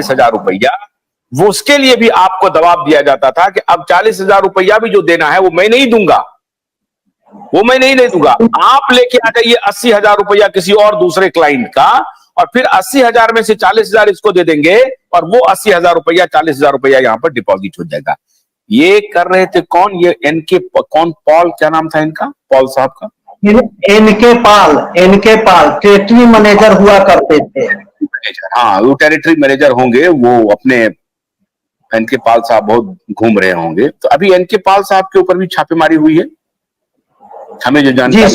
40,000 रुपया, वो उसके लिए भी आपको दबाव दिया जाता था कि अब 40,000 रुपया भी जो देना है वो मैं नहीं दूंगा, वो मैं नहीं दूंगा, आप लेके आ जाइए 80,000 रुपया किसी और दूसरे क्लाइंट का, और फिर 80,000 में से 40,000 इसको दे देंगे और वो 80,000 रुपया 40,000 रुपया यहां पर डिपॉजिट हो जाएगा। ये कर रहे थे कौन? ये एनके कौन, पॉल, क्या नाम था इनका, पॉल साहब का? एनके पाल टेरिटरी मैनेजर हुआ करते थे। हाँ, वो टेरिटरी मैनेजर होंगे, वो अपने एनके पाल साहब बहुत घूम रहे होंगे। तो अभी एनके पाल साहब के ऊपर भी छापेमारी हुई है, हमें जो जानकारी है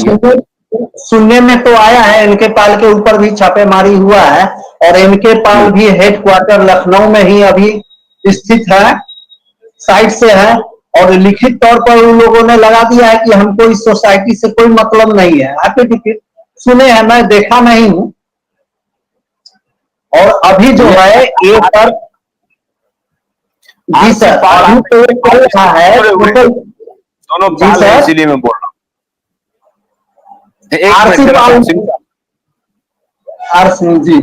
सुनने में तो आया है एनके पाल के ऊपर भी छापेमारी हुआ है, और एनके पाल भी हेडक्वार्टर लखनऊ में ही अभी स्थित है, साइड से है, और लिखित तौर पर उन लोगों ने लगा दिया है कि हमको इस सोसाइटी से कोई मतलब नहीं है। आपके सुने हैं, मैं देखा नहीं हूं। और अभी जो है ये पर जी सर, अभी तो रहा है दोनों पाल है, इसीलिए मैं बोल रहा हूँ। आरसी जी,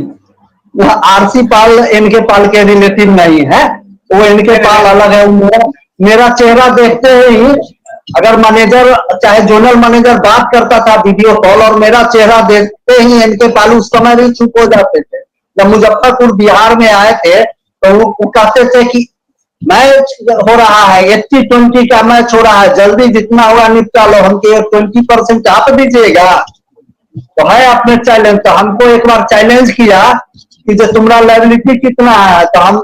आरसी पाल एनके पाल के रिलेटिव नहीं है, वो एनके पाल अलग है। मेरा चेहरा देखते ही अगर मैनेजर चाहे जोनल मैनेजर बात करता था वीडियो कॉल, और मेरा चेहरा देखते ही इनके पाल उस समय भी चुप हो जाते थे। जब मुजफ्फरपुर बिहार में आए थे तो वो कहते थे कि मैच हो रहा है, 80-20 का मैच हो रहा है, जल्दी जितना हुआ निपटा लो, हमके 20% आप दीजिएगा। तो है अपने चैलेंज, तो हमको एक बार चैलेंज किया कि जो तुम्हारा लायबिलिटी कितना है, तो हम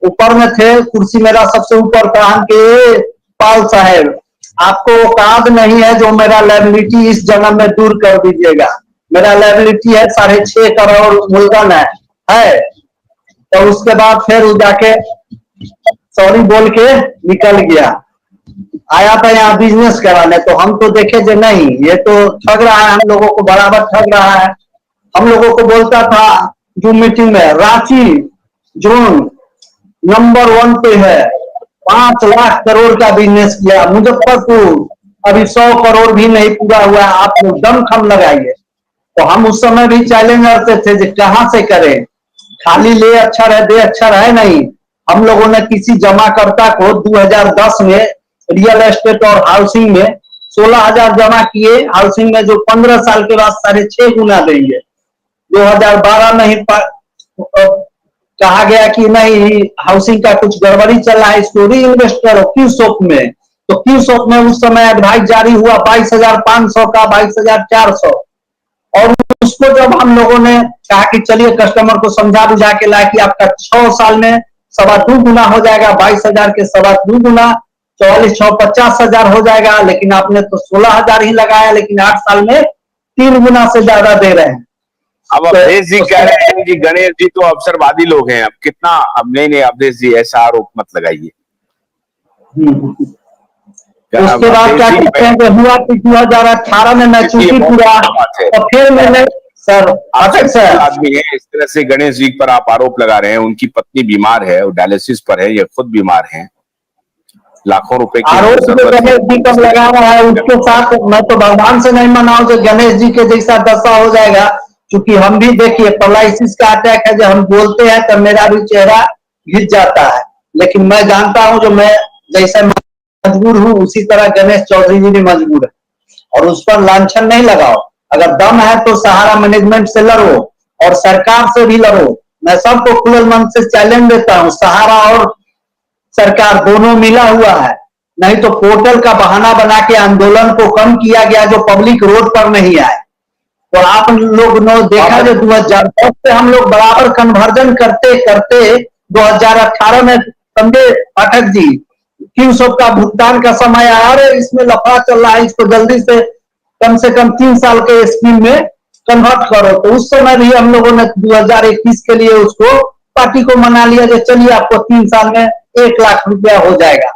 ऊपर में थे, कुर्सी मेरा सबसे ऊपर था, हम के पाल साहब आपको औकात नहीं है जो मेरा लायबिलिटी इस जन्म में दूर कर दीजिएगा। मेरा लायबिलिटी है 6.5 करोड़ मूलधन है। तो उसके बाद फिर वो जाके सॉरी बोल के निकल गया। आया था यहाँ बिजनेस कराने, तो हम तो देखे जो नहीं, ये तो ठग रहा है, हम लोगों को बराबर ठग रहा है। हम लोगों को बोलता था जो मीटिंग में, रांची जोन नंबर 1 पे है, 5 लाख करोड़ का बिजनेस किया। मुजफ्फरपुर अभी 100 करोड़ भी नहीं पूरा हुआ, आप लोग दम खम लगाइए। तो हम उस समय भी चैलेंज करते थे कि कहां से करें, खाली ले अक्षर है दे अक्षर है नहीं। हम लोगों ने किसी जमाकर्ता को 2010 में रियल एस्टेट और हाउसिंग में 16,000 जमा किए, हाउसिंग में जो 15 साल के बाद 6.5 गुना देंगे। 2012 में ही कहा गया कि नहीं हाउसिंग का कुछ गड़बड़ी चल रहा है, इसको री इन्वेस्ट करो क्यूसॉप में। तो क्यूसॉप में उस समय एडवाइस जारी हुआ 22,500 का, 22,400। और उसको जब हम लोगों ने कहा कि चलिए कस्टमर को समझा बुझा के लाए कि आपका 6 साल में 2.25 गुना हो जाएगा, 22,000 के 2.25 गुना 44 6 50,000 हो जाएगा। लेकिन आपने तो 16,000 ही लगाया, लेकिन 8 साल में 3 गुना से ज्यादा दे रहे हैं। अब अवधेश जी कह रहे हैं कि गणेश जी तो अवसरवादी लोग हैं, अब कितना, अब नहीं अवधेश जी ऐसा आरोप मत लगाइए। उसके बाद क्या कहते हैं कि हुआ कि 2018 में मैं छुट्टी पूरा, और फिर मैंने सर आदमी है, इस तरह से गणेश जी पर आप आरोप लगा रहे हैं। उनकी पत्नी बीमार है, वो डायलिसिस पर है, ये खुद बीमार हैं, लाखों रुपए की आरोप गणेश जी पर लगा रहा है। उसके साथ मैं तो भगवान से नहीं मनाऊं जो गणेश जी के जैसा दशा हो जाएगा, क्योंकि हम भी देखिए पैरालिसिस का अटैक है, जब हम बोलते हैं तो मेरा भी चेहरा घिस जाता है। लेकिन मैं जानता हूं जो मैं जैसे मजबूर हूं उसी तरह गणेश चौधरी जी भी मजबूर है, और उस पर लांछन नहीं लगाओ। अगर दम है तो सहारा मैनेजमेंट से लड़ो और सरकार से भी लड़ो। मैं सबको खुले मन से चैलेंज देता हूं, सहारा और सरकार दोनों मिला हुआ है। नहीं तो पोर्टल का बहाना बना के आंदोलन को कम किया गया जो पब्लिक रोड पर नहीं आए। तो आप लोग ने देखा जो 2010 से हम लोग बराबर कन्वर्जन करते करते 2018 में संजय पाठक जी क्यूसॉप का भुगतान का समय आया, अरे इसमें लफड़ा चल रहा है, इसको जल्दी से कम 3 साल के स्कीम में कन्वर्ट करो। तो उस समय भी हम लोगों ने 2021 के लिए उसको पार्टी को मना लिया जो चलिए आपको 3 साल में 1 लाख रुपया हो जाएगा।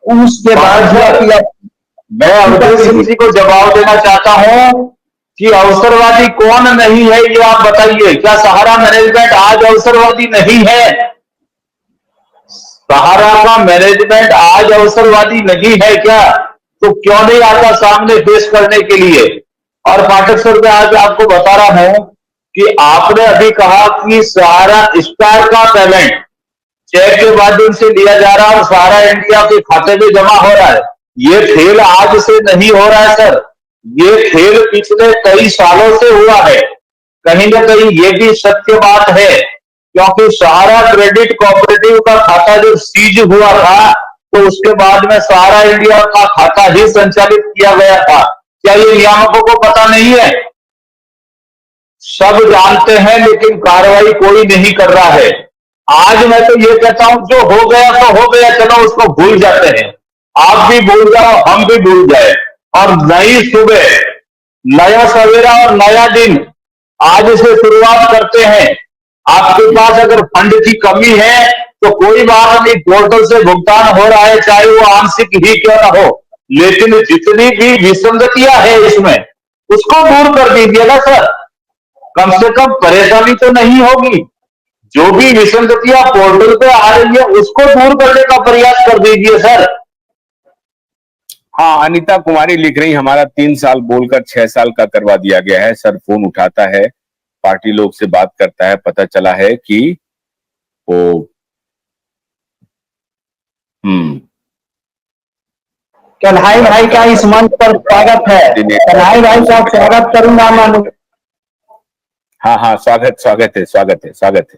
उसके बाद मैं अवधेश सिंह जी को जवाब देना चाहता हूं कि अवसरवादी कौन नहीं है ये आप बताइए। क्या सहारा मैनेजमेंट आज अवसरवादी नहीं है? सहारा का मैनेजमेंट आज अवसरवादी नहीं है क्या? तो क्यों नहीं आता सामने पेश करने के लिए? और पाठक सर मैं आज आपको बता रहा हूं कि आपने अभी कहा कि सहारा स्टार का पेमेंट चेक के माध्यम से लिया जा रहा है और सहारा इंडिया के खाते में जमा हो रहा है। ये खेल आज से नहीं हो रहा है सर, ये खेल पिछले कई सालों से हुआ है। कहीं ना कहीं ये भी सत्य बात है, क्योंकि सहारा क्रेडिट कोऑपरेटिव का खाता जब सीज हुआ था तो उसके बाद में सहारा इंडिया का खाता ही संचालित किया गया था। क्या ये नियामकों को पता नहीं है? सब जानते हैं, लेकिन कार्रवाई कोई नहीं कर रहा है। आज मैं तो ये कहता हूं, जो हो गया तो हो गया, चलो उसको भूल जाते हैं। आप भी भूल जाओ, हम भी भूल जाए, और नई सुबह, नया सवेरा और नया दिन आज से शुरुआत करते हैं। आपके पास अगर फंड की कमी है तो कोई बात नहीं, पोर्टल से भुगतान हो रहा है, चाहे वो आंशिक ही क्यों ना हो, लेकिन जितनी भी विसंगतियां है इसमें, उसको दूर कर दीजिएगा सर। कम से कम परेशानी तो नहीं होगी। जो भी विसंगतियां पोर्टल पे आ रही है उसको दूर करने का प्रयास कर दीजिए सर। हाँ, अनीता कुमारी लिख रही, हमारा 3 साल बोलकर 6 साल का करवा दिया गया है सर। फोन उठाता है, पार्टी लोग से बात करता है, पता चला है कि वो कन्हई भाई का इस मंच पर स्वागत है। कन्हई भाई का स्वागत करूंगा मैं। हाँ, स्वागत है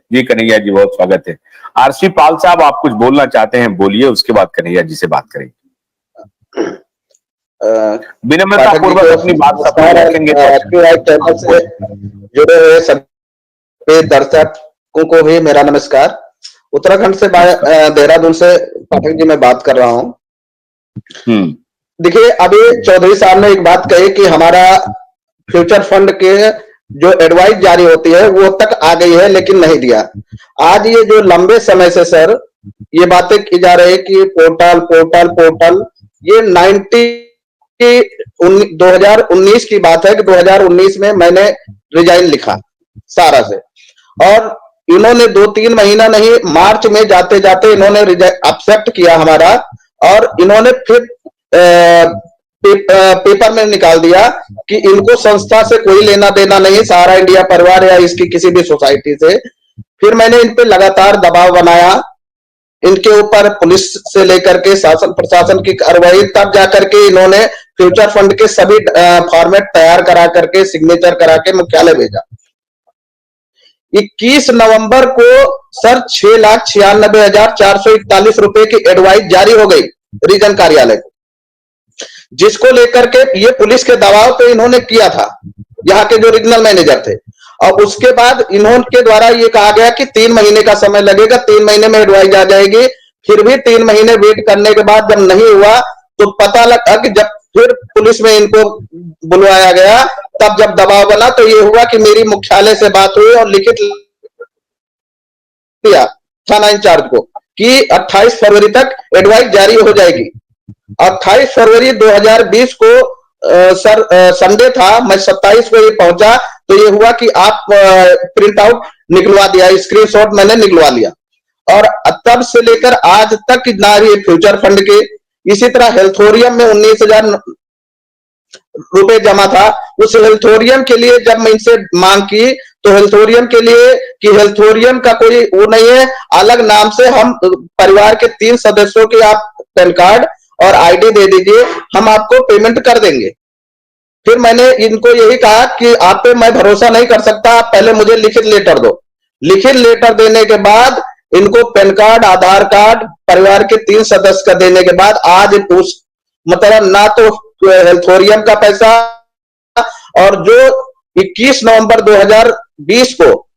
जी कन्हैया जी, बहुत स्वागत है। आरसी पाल साहब, आप कुछ बोलना चाहते हैं, बोलिए, उसके बाद कन्हैया जी से बात करेंगे। विनम्रता पूर्वक अपनी बात रखेंगे। से जुड़े हुए सभी दर्शकों को भी मेरा नमस्कार। उत्तराखंड से देहरादून से पाठक जी मैं बात कर रहा हूँ। देखिए, अभी चौधरी साहब ने एक बात कही कि हमारा फ्यूचर फंड के जो एडवाइस जारी होती है वो तक आ गई है, लेकिन नहीं दिया। आज ये जो लंबे समय से सर ये बातें की जा रही है कि पोर्टल, ये 2019 की बात है कि 2019 में मैंने रिजाइन लिखा सारा से, और इन्होंने 2-3 महीना नहीं, मार्च में जाते जाते इन्होंने एक्सेप्ट किया हमारा, और इन्होंने फिर पेपर में निकाल दिया कि इनको संस्था से कोई लेना देना नहीं, सहारा इंडिया परिवार या इसकी किसी भी सोसाइटी से। फिर मैंने इन पे लगातार दबाव बनाया, इनके ऊपर पुलिस से लेकर के शासन प्रशासन की कार्रवाई, तब जाकर के इन्होंने फ्यूचर फंड के सभी फॉर्मेट तैयार करा करके सिग्नेचर करा के मुख्यालय भेजा। 21 नवंबर को सर 6,96,441 रुपए की एडवाइस जारी हो गई रीजन कार्यालय को, जिसको लेकर के ये पुलिस के दबाव पे इन्होंने किया था, यहाँ के जो रीजनल मैनेजर थे। और उसके बाद इन्होंने द्वारा ये कहा गया कि 3 महीने का समय लगेगा, 3 महीने में एडवाइस आ जाएगी। फिर भी 3 महीने वेट करने के बाद जब नहीं हुआ तो पता लगा कि जब फिर पुलिस में इनको बुलवाया गया, तब जब दबाव बना तो ये हुआ कि मेरी मुख्यालय से बात हुई और लिखित दिया थाना इंचार्ज को कि 28 फरवरी तक एडवाइस जारी हो जाएगी। 28 फरवरी 2020 को सर संडे था, मैं 27 को ये पहुंचा तो ये हुआ कि आप प्रिंट आउट निकलवा दिया, स्क्रीनशॉट मैंने निकलवा लिया, और तब से लेकर आज तक ना ये फ्यूचर फंड के, इसी तरह हेल्थोरियम में 19,000 रुपए जमा था। उस हेल्थोरियम के लिए जब मैं इनसे मांग की तो हेल्थोरियम के लिए कि हेल्थोरियम का कोई वो नहीं है, अलग नाम से हम परिवार के 3 सदस्यों के आप पैन कार्ड और आईडी दे दीजिए, हम आपको पेमेंट कर देंगे। फिर मैंने इनको यही कहा कि आप पे मैं भरोसा नहीं कर सकता, आप पहले मुझे लिखित लेटर दो। लिखित लेटर देने के बाद इनको पैन कार्ड, आधार कार्ड, परिवार के 3 सदस्य का देने के बाद आज उस मतलब ना तो हेल्थोरियम का पैसा, और जो 21 नवंबर 2020 को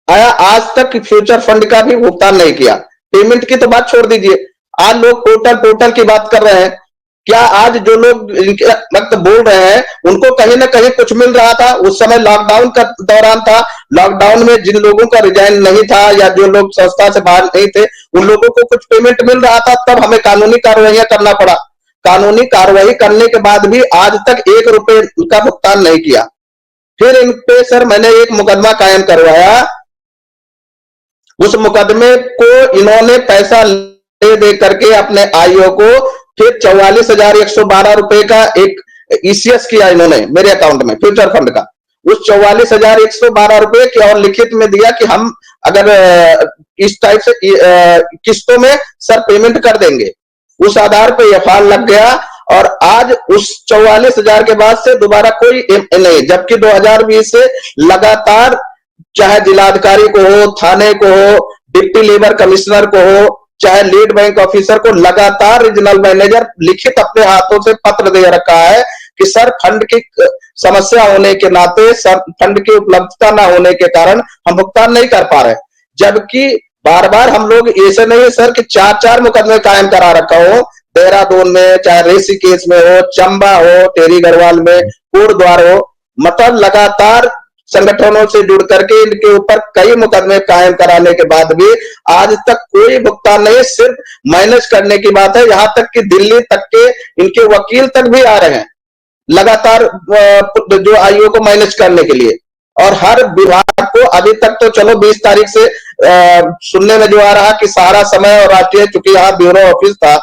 आया, आज तक फ्यूचर फंड का भी भुगतान नहीं किया। पेमेंट की तो बात छोड़ दीजिए, आज लोग पोर्टल की बात कर रहे हैं। क्या आज जो लोग इनके वक्त बोल रहे हैं उनको कहीं ना कहीं कुछ मिल रहा था? उस समय लॉकडाउन का दौरान था, लॉकडाउन में जिन लोगों का रिजाइन नहीं था या जो लोग संस्था से बाहर नहीं थे उन लोगों को कुछ पेमेंट मिल रहा था, तब हमें कानूनी कार्रवाइयां करना पड़ा। कानूनी कार्रवाई करने के बाद भी आज तक 1 रुपए का भुगतान नहीं किया। फिर इन पे सर मैंने एक मुकदमा कायम करवाया, उस मुकदमे को इन्होंने पैसा दे करके अपने आईओ को फिर 44,112 रुपए का एक ईसीएस किया इन्होंने मेरे अकाउंट में फ्यूचर फंड का। उस 44,112 रुपए की और लिखित में दिया कि हम अगर इस टाइप से किस्तों में सर पेमेंट कर देंगे। उस आधार पे एफआईआर लग गया और आज उस 44,000 के बाद से दोबारा कोई नहीं, जबकि 2020 से लगातार चाहे जिलाधिकारी को हो, थाने को हो, डिप्टी लेबर कमिश्नर को हो, चाहे लीड बैंक ऑफिसर को, लगातार रीजनल मैनेजर लिखित अपने हाथों से पत्र दे रखा है कि सर फंड की समस्या होने के नाते, सर फंड की उपलब्धता न होने के कारण हम भुगतान नहीं कर पा रहे। जबकि बार बार हम लोग ऐसे नहीं सर कि 4-4 मुकदमे कायम करा रखा हो, देहरादून में, चाहे ऋषिकेश में हो, चंबा हो, टेरी गढ़वाल में, कोटद्वार हो, मतलब लगातार संगठनों से जुड़ करके इनके ऊपर कई मुकदमे कायम कराने के बाद भी आज तक कोई भुगतान नहीं। सिर्फ मैनेज करने की बात है, यहां तक कि दिल्ली तक के इनके वकील तक भी आ रहे हैं लगातार जो आईओ को मैनेज करने के लिए। और हर विभाग को अभी तक तो चलो 20 तारीख से सुनने में जो आ रहा कि सहारा समय और राष्ट्रीय, चूंकि यहाँ ब्यूरो ऑफिस था,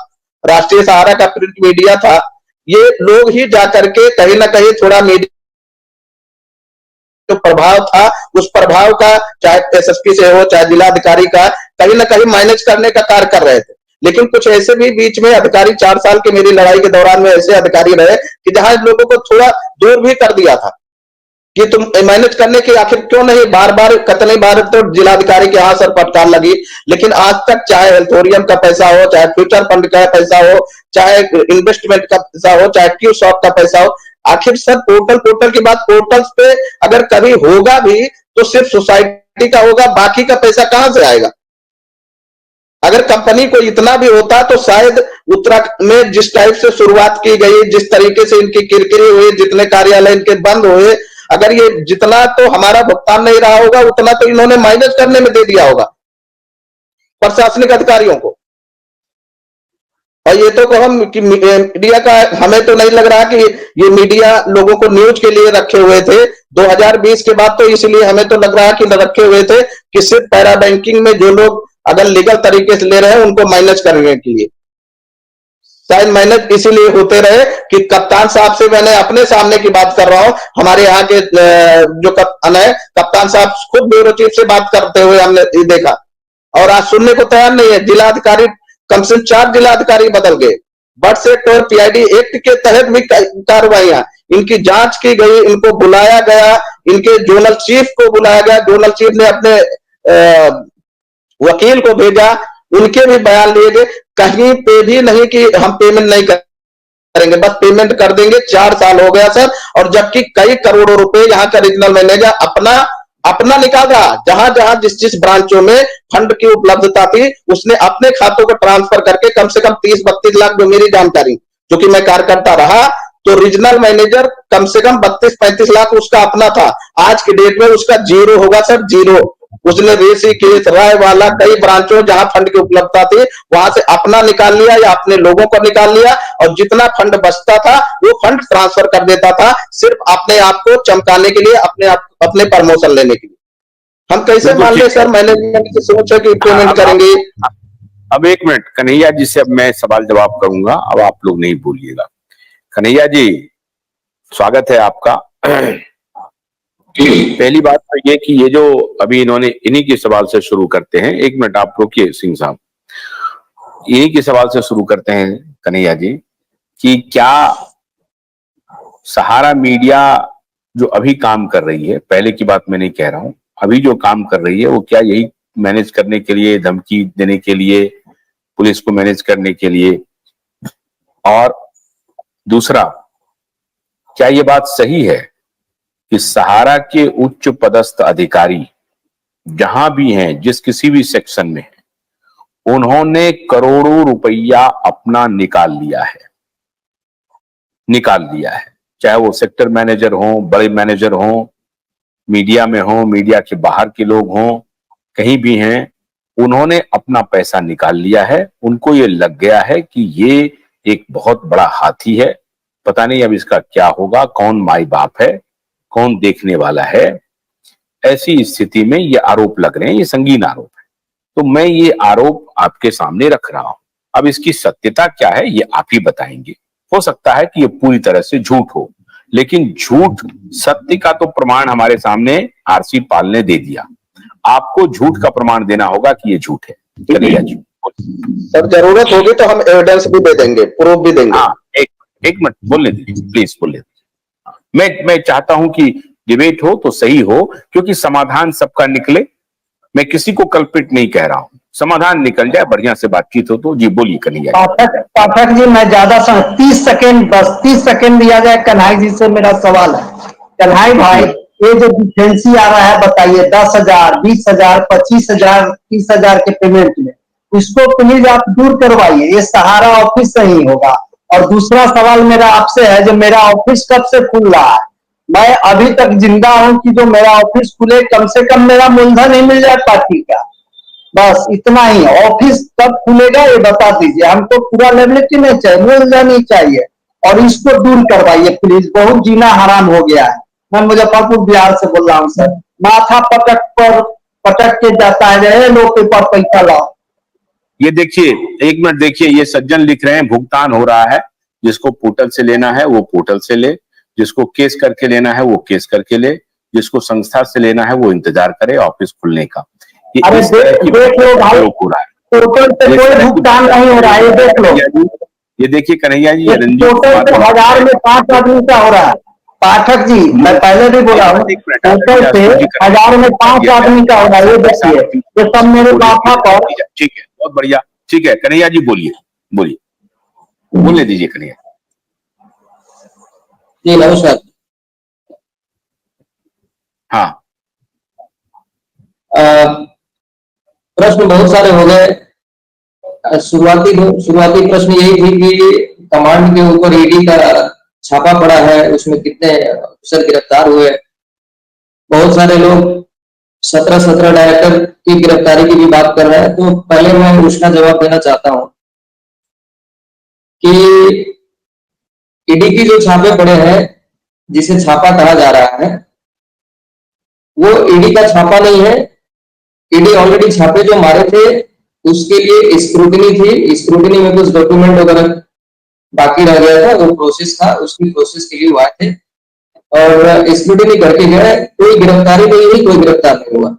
राष्ट्रीय सहारा का प्रिंट मीडिया था, ये लोग ही जाकर के कहीं ना कहीं थोड़ा मीडिया जो प्रभाव था उस प्रभाव का, चाहे एसएसपी से हो चाहे जिलाधिकारी का, कहीं ना कहीं मैनेज करने का कार्य कर रहे थे। लेकिन कुछ ऐसे भी बीच में अधिकारी 4 साल की मेरी लड़ाई के दौरान में ऐसे अधिकारी रहे कि जहां इन लोगों को थोड़ा दूर भी कर दिया था कि तुम मैनेज करने की आखिर क्यों नहीं, बार बार कितनी बार तो जिलाधिकारी के यहाँ सर फटकार लगी, लेकिन आज तक चाहे हेल्थोरियम का पैसा हो, चाहे फ्यूचर फंड का पैसा हो, चाहे इन्वेस्टमेंट का पैसा हो, चाहे क्यू शॉप का पैसा हो, आखिर सर पोर्टल की बात, पोर्टल्स पे अगर कभी होगा भी तो सिर्फ सोसाइटी का होगा, बाकी का पैसा कहां से आएगा। अगर कंपनी को इतना भी होता तो शायद उत्तराखंड में जिस टाइप से शुरुआत की गई, जिस तरीके से इनकी किरकिरी हुई, जितने कार्यालय इनके बंद हुए, अगर ये जितना तो हमारा भुगतान नहीं रहा होगा उतना तो इन्होंने मैनेज करने में दे दिया होगा प्रशासनिक अधिकारियों को। और ये तो हम कि मीडिया का, हमें तो नहीं लग रहा कि ये मीडिया लोगों को न्यूज के लिए रखे हुए थे 2020 के बाद, तो इसलिए हमें तो लग रहा है कि रखे हुए थे कि सिर्फ पैरा बैंकिंग में जो लोग अगर लीगल तरीके से ले रहे हैं उनको मैनेज करने के लिए, शायद मैनेज इसीलिए होते रहे कि कप्तान साहब से, मैंने अपने सामने की बात कर रहा हूं, हमारे यहाँ के जो कप्तान है, कप्तान साहब खुद ब्यूरो चीफ से बात करते हुए हमने देखा और आज सुनने को तैयार नहीं है। जिलाधिकारी, कम से कम 4 जिलाधिकारी बदल गए, बर्ड्स एक्ट और पीआईडी एक्ट के तहत भी कार्रवाइयां, इनकी जांच की गई, इनको बुलाया गया, इनके जोनल चीफ को बुलाया गया, जोनल चीफ ने अपने वकील को भेजा, उनके भी बयान लिए गए, कहीं पे भी नहीं कि हम पेमेंट नहीं करेंगे, बस पेमेंट कर देंगे। 4 साल हो गया सर, और जबकि कई करोड़ों रुपए यहाँ का रीजनल मैनेजर अपना निकाल रहा, जहां जहां जिस ब्रांचों में फंड की उपलब्धता थी उसने अपने खातों को ट्रांसफर करके कम से कम 30-32 लाख, जो मेरी जानकारी, जो कि मैं कार्यकर्ता रहा, तो रीजनल मैनेजर कम से कम 32-35 लाख उसका अपना था। आज की डेट में उसका जीरो होगा सर, जीरो। उसने ऋषिकेश, रायवाला, कई ब्रांचों जहां फंड की उपलब्धता थी वहां से अपना निकाल लिया या अपने लोगों को निकाल लिया, और जितना फंड बचता था वो फंड ट्रांसफर कर देता था, सिर्फ अपने आप को चमकाने के लिए, अपने प्रमोशन लेने के लिए। हम कैसे मान ले सर, मैनेजमेंट की सोच है कि पेमेंट करेंगे। अब 1 मिनट, कन्हैया जी से अब मैं सवाल जवाब करूंगा, अब आप लोग नहीं बोलिएगा। कन्हैया जी, स्वागत है आपका। पहली बात तो ये कि ये जो अभी इन्होंने, इन्हीं के सवाल से शुरू करते हैं। 1 मिनट आप रुकिए सिंह साहब, इन्हीं के सवाल से शुरू करते हैं कन्हैया जी, कि क्या सहारा मीडिया जो अभी काम कर रही है, पहले की बात मैं नहीं कह रहा हूं, अभी जो काम कर रही है वो क्या यही मैनेज करने के लिए, धमकी देने के लिए, पुलिस को मैनेज करने के लिए? और दूसरा, क्या ये बात सही है कि सहारा के उच्च पदस्थ अधिकारी जहां भी हैं, जिस किसी भी सेक्शन में हैं, उन्होंने करोड़ों रुपया अपना निकाल लिया है, चाहे वो सेक्टर मैनेजर हो, बड़े मैनेजर हो, मीडिया में हो, मीडिया के बाहर के लोग हों, कहीं भी हैं, उन्होंने अपना पैसा निकाल लिया है। उनको ये लग गया है कि ये एक बहुत बड़ा हाथी है, पता नहीं अब इसका क्या होगा, कौन माई बाप है, कौन देखने वाला है। ऐसी स्थिति में ये आरोप लग रहे हैं, ये संगीन आरोप है। तो मैं ये आरोप आपके सामने रख रहा हूं। अब इसकी सत्यता क्या है ये आप ही बताएंगे। हो सकता है कि ये पूरी तरह से झूठ हो, लेकिन झूठ सत्य का तो प्रमाण हमारे सामने आरसी पाल ने दे दिया। आपको झूठ का प्रमाण देना होगा कि ये झूठ है। कन्हैया जी सर, जरूरत होगी तो हम एविडेंस भी दे देंगे, प्रूफ भी देंगे। हाँ, एक मिनट बोलने दीजिए प्लीज, बोलने दीजिए। मैं चाहता हूं कि डिबेट हो तो सही हो, क्योंकि समाधान सबका निकले। मैं किसी को कल्पित नहीं कह रहा हूं, समाधान निकल जाए, बढ़िया से बातचीत हो तो। जी बोलिए कन्हैया जी। पाठक जी, मैं ज्यादा 30 सेकेंड, बस 30 सेकेंड दिया जाए। कन्हैया जी से मेरा सवाल है। कन्हैया भाई, ये जो डिफेंसी आ रहा है, बताइए 10,000, 20,000, 25,000, 30,000 के पेमेंट में, इसको प्लीज आप दूर करवाइए। ये सहारा ऑफिस से ही होगा। और दूसरा सवाल मेरा आपसे है, जो मेरा ऑफिस कब से खुल रहा है? मैं अभी तक जिंदा हूं कि जो मेरा ऑफिस खुले, कम से कम मेरा मूलधन ही मिल जाए पार्टी का। बस इतना ही। ऑफिस कब खुलेगा ये बता दीजिए। हमको पूरा लायबिलिटी नहीं चाहिए, मूलधन ही चाहिए। और इसको दूर करवाइए प्लीज, बहुत जीना हराम हो गया है। मैं मुजफ्फरपुर बिहार से बोल रहा हूँ सर। माथा पटक के जाता है, लो पेपर पैसा लाओ। ये देखिए, एक मिनट देखिए, ये सज्जन लिख रहे हैं भुगतान हो रहा है। जिसको पोर्टल से लेना है वो पोर्टल से ले, जिसको केस करके लेना है वो केस करके ले, जिसको संस्था से लेना है वो इंतजार करे ऑफिस खुलने का। अरे देख लो भाई, पोर्टल पे कोई भुगतान नहीं हो रहा है, ये देख लो। ये देखिए कन्हैया जी, पोर्टल पे 1000 में 5 आदमी का हो रहा है। पाठक जी, मैं पहले भी बोला हूँ, पोर्टल पे 1000 में 5 आदमी का हो रहा है। ये देखिए, ये सब मेरे माथा पर। ठीक है, बहुत बढ़िया। ठीक है कन्हैया जी, बोलिए बोलिए, बोलने दीजिए कन्हैया जी। नमस्कार। हाँ, प्रश्न बहुत सारे हो गए। शुरुआती प्रश्न यही थी कि कमांड के ऊपर ईडी का छापा पड़ा है, उसमें कितने अफसर गिरफ्तार हुए। बहुत सारे लोग 17 डायरेक्टर की गिरफ्तारी की भी बात कर रहे हैं। तो पहले मैं उसका जवाब देना चाहता हूं कि ईडी की जो छापे पड़े हैं, जिसे छापा कहा जा रहा है, वो ईडी का छापा नहीं है। ईडी ऑलरेडी छापे जो मारे थे उसके लिए स्क्रूटिनी थी। स्क्रूटिनी में कुछ डॉक्यूमेंट वगैरह बाकी रह गया था, वो प्रोसेस था, उसकी प्रोसेस के लिए वो आए थे और स्क्रूटिनी करके गए। कोई गिरफ्तारी नहीं हुई, कोई गिरफ्तार नहीं हुआ।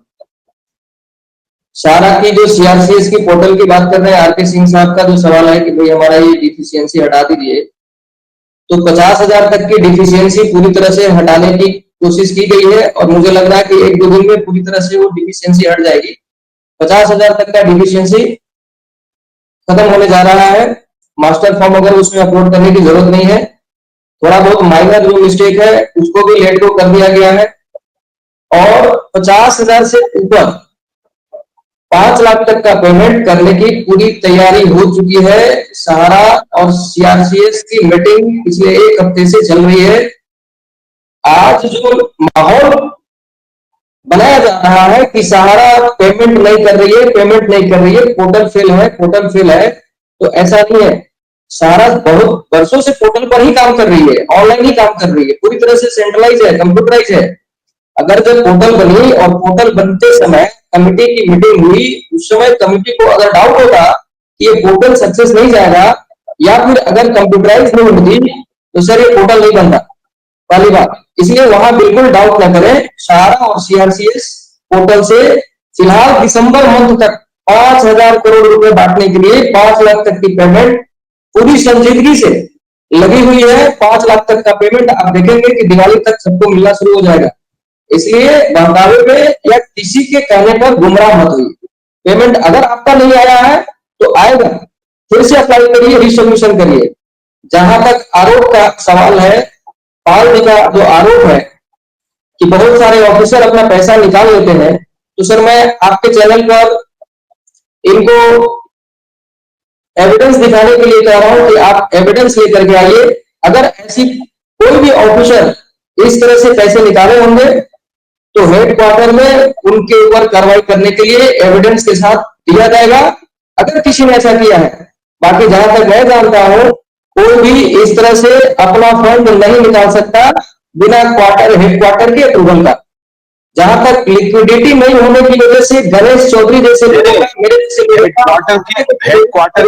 सारा की जो सीआरसीएस की पोर्टल की बात कर रहे हैं, आरके सिंह साहब का जो सवाल है कि भाई हमारा ये डिफिशियंसी हटा दीजिए, तो 50,000 तक की डिफिशियंसी पूरी तरह से हटाने की कोशिश की गई है और मुझे लग रहा है कि 1-2 दिन में पूरी तरह से वो डिफिशियंसी हट जाएगी। 50,000 तक का डिफिशियंसी खत्म होने जा रहा है। मास्टर फॉर्म अगर उसमें अपलोड करने की जरूरत नहीं है। थोड़ा बहुत माइनर जो मिस्टेक है उसको भी लेट गो कर दिया गया है और 50,000 से ऊपर 5 लाख तक का पेमेंट करने की पूरी तैयारी हो चुकी है। सहारा और सीआरसीएस की मीटिंग पिछले 1 हफ्ते से चल रही है। आज जो माहौल बनाया जा रहा है कि सहारा पेमेंट नहीं कर रही है, पेमेंट नहीं कर रही है, पोर्टल फेल है, पोर्टल फेल है, तो ऐसा नहीं है। सहारा बहुत वर्षों से पोर्टल पर ही काम कर रही है, ऑनलाइन ही काम कर रही है, पूरी तरह से सेंट्रलाइज है, कंप्यूटराइज है। अगर जब पोर्टल बनी और पोर्टल बनते समय कमिटी की मीटिंग हुई, उस समय कमिटी को अगर डाउट होता कि ये पोर्टल सक्सेस नहीं जाएगा या फिर अगर कंप्यूटराइज नहीं होती तो सर ये पोर्टल नहीं बनता, पहली बात। इसलिए वहां बिल्कुल डाउट न करें। सहारा और सीआरसीएस पोर्टल से फिलहाल दिसंबर मंथ तक 5,000 करोड़ रुपए बांटने के लिए 5 लाख तक की पेमेंट पूरी संजीदगी से लगी हुई है। 5 लाख तक का पेमेंट आप देखेंगे कि दिवाली तक सबको मिलना शुरू हो जाएगा। इसलिए बहकावे पे या किसी के कहने पर गुमराह मत हुई। पेमेंट अगर आपका नहीं आया है तो आएगा, फिर से अप्लाई करिए, रिसब्मिशन करिए। जहां तक आरोप का सवाल है, पाल जी का जो आरोप है कि बहुत सारे ऑफिसर अपना पैसा निकाल लेते हैं, तो सर मैं आपके चैनल पर इनको एविडेंस दिखाने के लिए कह रहा हूं कि आप एविडेंस लेकर के आइए। अगर ऐसी कोई भी ऑफिसर इस तरह से पैसे निकाले होंगे तो हेडक्वार्टर में उनके ऊपर कार्रवाई करने के लिए एविडेंस के साथ दिया जाएगा, अगर किसी ने ऐसा किया है। बाकी जहां तक मैं जानता हूं, कोई भी इस तरह से अपना फंड नहीं निकाल सकता बिना हेडक्वार्टर के अप्रूवल का। जहां तक लिक्विडिटी नहीं होने की वजह से गणेश चौधरी जैसे हेडक्वार्टर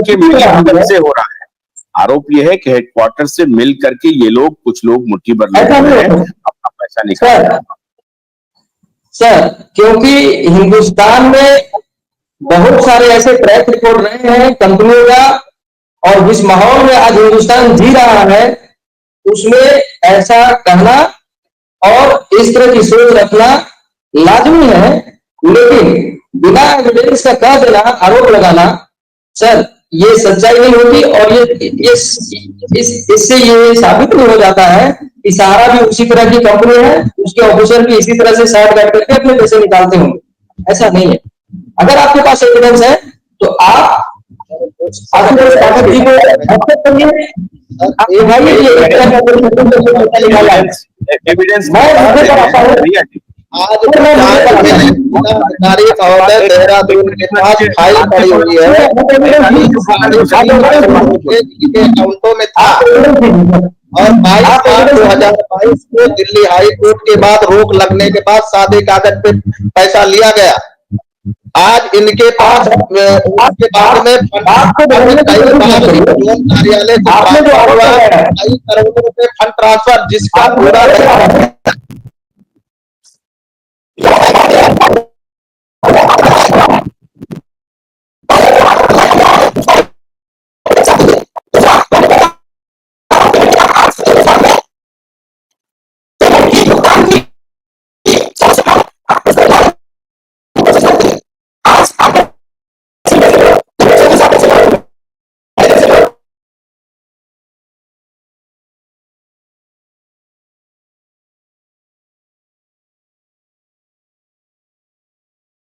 के मीटिंग कब से हो रहा है? आरोप ये है कि हेडक्वार्टर से मिल करके ये लोग, कुछ लोग मुट्ठी भर लेते ऐसा नहीं हैं, है। अपना पैसा निकाल। सर क्योंकि हिंदुस्तान में बहुत सारे ऐसे ट्रैक रिकॉर्ड रहे हैं कंपनियों का, और जिस माहौल में आज हिंदुस्तान जी रहा है उसमें ऐसा कहना और इस तरह की सोच रखना लाजमी है, लेकिन बिना एविडेंस का कह देना, आरोप लगाना, सर ये सच्चाई नहीं होती। और ये इससे ये साबित नहीं हो जाता है कि सहारा भी उसी तरह की कंपनी है, उसके ऑफिसर भी इसी तरह से साइड बैठ करके अपने पैसे निकालते होंगे। ऐसा नहीं है। अगर आपके पास एविडेंस है तो आप कागज जी को एक्सेप्ट करिए, एविडेंस मैं मुझे कराता हूँ। आज नारी महोदय देहरादून के पास फाइल पड़ी हुई है, अकाउंटों में था, और 22/4/2022 को दिल्ली हाई कोर्ट के बाद रोक लगने के बाद सादे कागज पे पैसा लिया गया। आज इनके पास उसके बाद में कार्यालय से कई करोड़ों रुपए फंड ट्रांसफर, जिसका पूरा